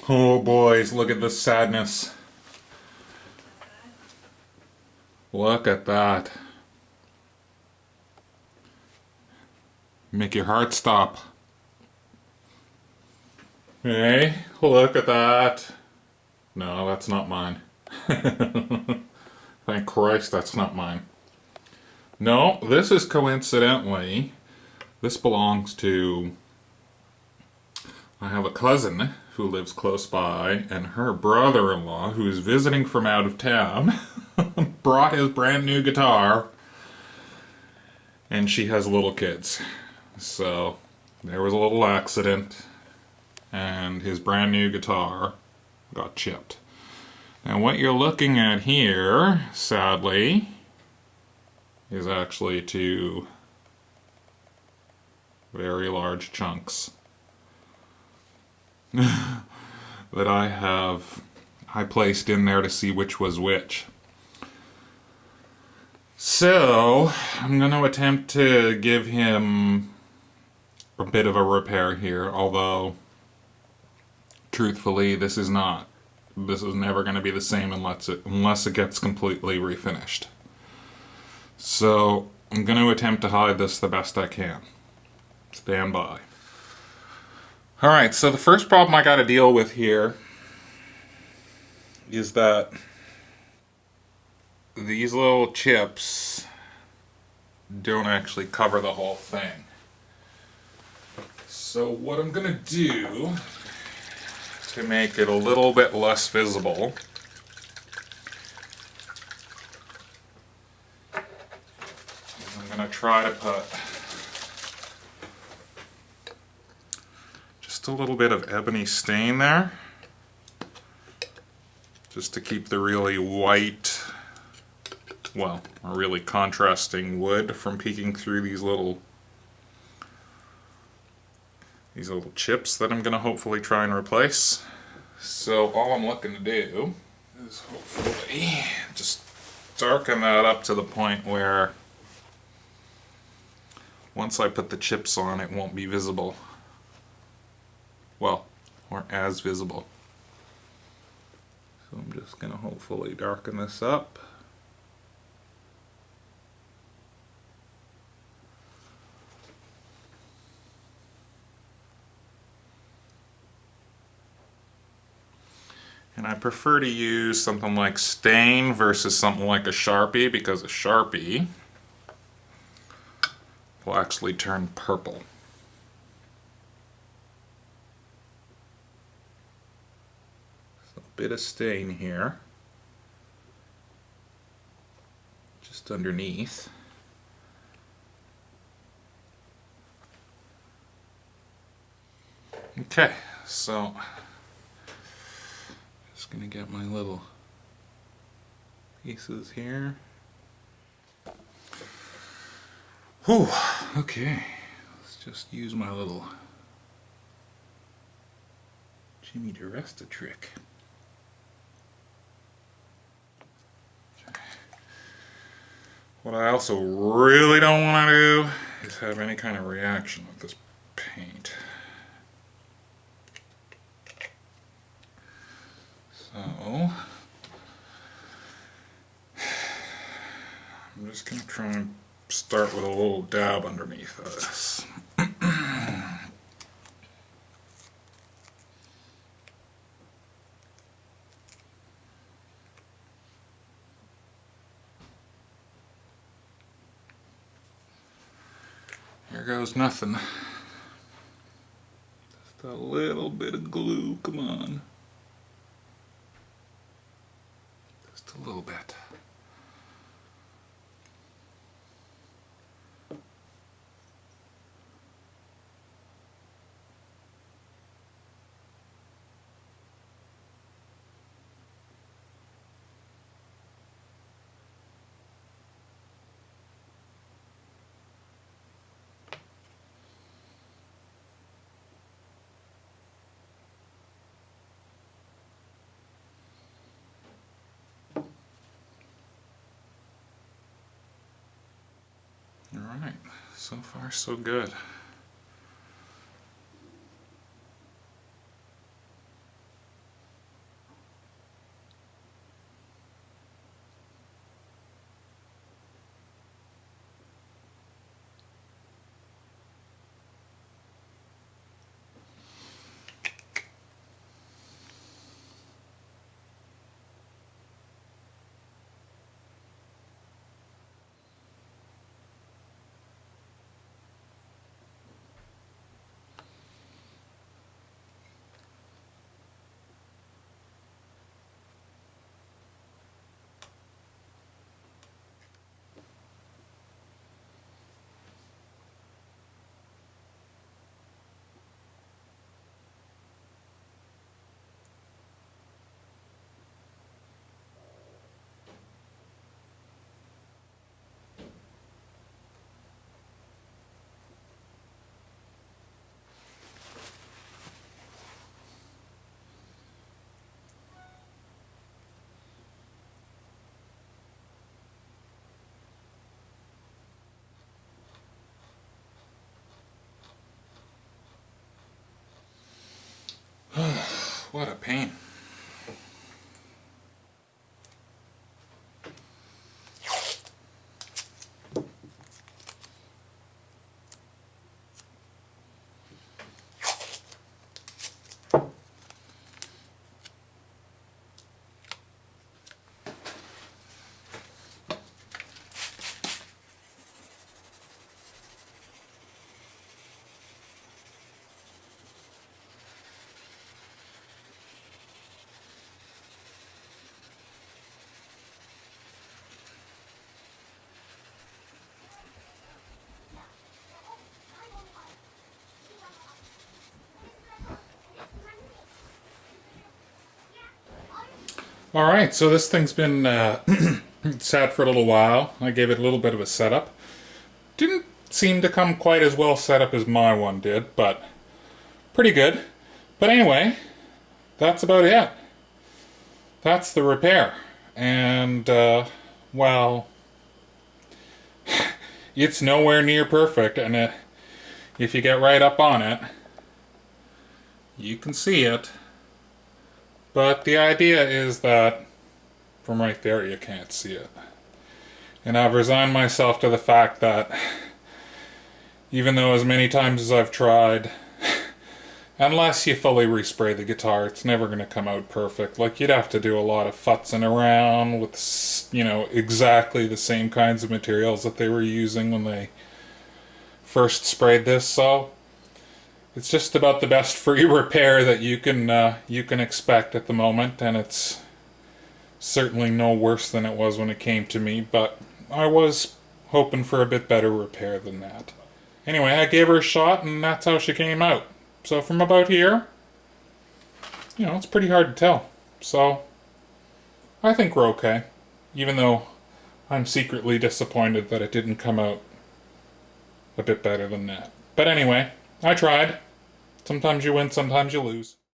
Oh boys, look at this sadness. Look at that. Make your heart stop. Hey, look at that. No, that's not mine. Thank Christ that's not mine. No, this is coincidentally, this belongs to, I have a cousin who lives close by, and her brother-in-law, who's visiting from out of town, brought his brand new guitar, and she has little kids. So, there was a little accident, and his brand new guitar got chipped. Now what you're looking at here, sadly, is actually two very large chunks that I placed in there to see which was which. So, I'm going to attempt to give him a bit of a repair here, although truthfully this is never going to be the same unless it gets completely refinished. So, I'm going to attempt to hide this the best I can. Stand by. Alright, so the first problem I got to deal with here is that these little chips don't actually cover the whole thing. So what I'm going to do to make it a little bit less visible is I'm going to try to put just a little bit of ebony stain there, just to keep the really white, well, a really contrasting wood from peeking through these little chips that I'm going to hopefully try and replace. So all I'm looking to do is hopefully just darken that up to the point where once I put the chips on it won't be visible. Well, or as visible. So I'm just going to hopefully darken this up. And I prefer to use something like stain versus something like a Sharpie, because a Sharpie will actually turn purple. So a bit of stain here, just underneath. Okay, so just gonna get my little pieces here. Whew, okay, let's just use my little Jimmy DiResta trick. Okay. What I also really don't want to do is have any kind of reaction with this paint. So, I'm just going to try and start with a little dab underneath this. Here goes nothing. Just a little bit of glue, come on. Just a little bit. Alright, so far so good. What a pain. Alright, so this thing's been sat for a little while. I gave it a little bit of a setup. Didn't seem to come quite as well set up as my one did, but pretty good. But anyway, that's about it. That's the repair. And, well, it's nowhere near perfect, and if you get right up on it, you can see it. But the idea is that from right there you can't see it. And I've resigned myself to the fact that even though as many times as I've tried, unless you fully respray the guitar, it's never going to come out perfect. Like, you'd have to do a lot of futzing around with, you know, exactly the same kinds of materials that they were using when they first sprayed this. So it's just about the best free repair that you can expect at the moment, and it's certainly no worse than it was when it came to me, but I was hoping for a bit better repair than that. Anyway, I gave her a shot, and that's how she came out. So from about here, you know, it's pretty hard to tell. So I think we're okay, even though I'm secretly disappointed that it didn't come out a bit better than that. But anyway, I tried. Sometimes you win, sometimes you lose.